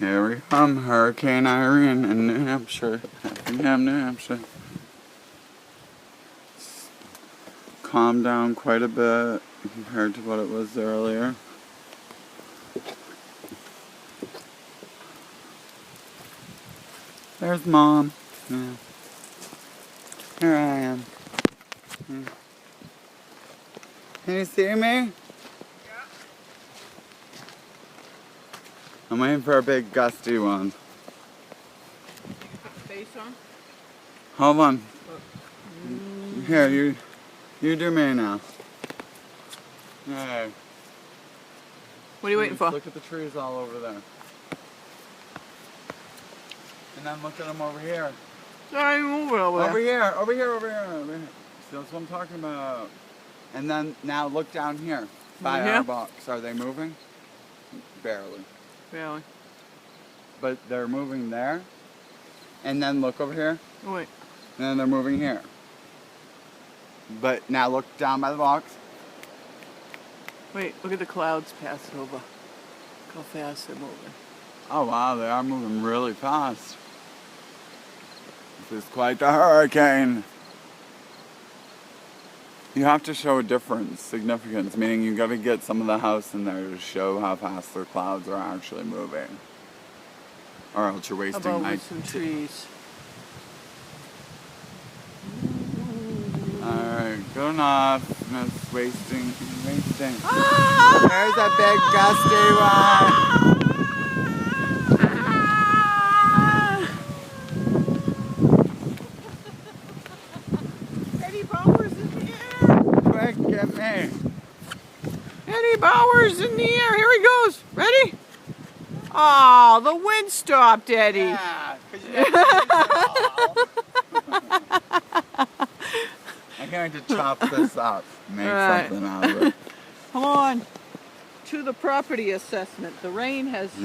Here we come, Hurricane Irene in New Hampshire, Effingham, New Hampshire. It's calmed down quite a bit compared to what it was earlier. There's Mom. Yeah. Here I am. Yeah. Can you see me? I'm waiting for a big gusty one. Put the face on? Hold on. Here, you do me now. Hey. What are you waiting for? Look at the trees all over there. And then look at them over here. Sorry, move it over there. Over here, over here, over here, over here. See, that's what I'm talking about. And then now look down here by our box. Are they moving? Barely. Barely. But they're moving there. And then look over here. Oh, wait. And then they're moving here. But now look down by the box. Wait, look at the clouds passing over. Look how fast they're moving. Oh wow, they are moving really fast. This is quite the hurricane. You have to show a difference, significance, meaning you gotta get some of the house in there to show how fast the clouds are actually moving. Or else you're wasting How about my with some trees? Alright, good enough. That's wasting. Ah! There's a big gusty one. Eddie Bauer's in the air! Quick, get me. Eddie Bauer's in the air! Here he goes! Ready? Oh, the wind stopped, Eddie! Yeah, 'cause you got I'm going to chop this up, make something out of it. Come on to the property assessment. The rain has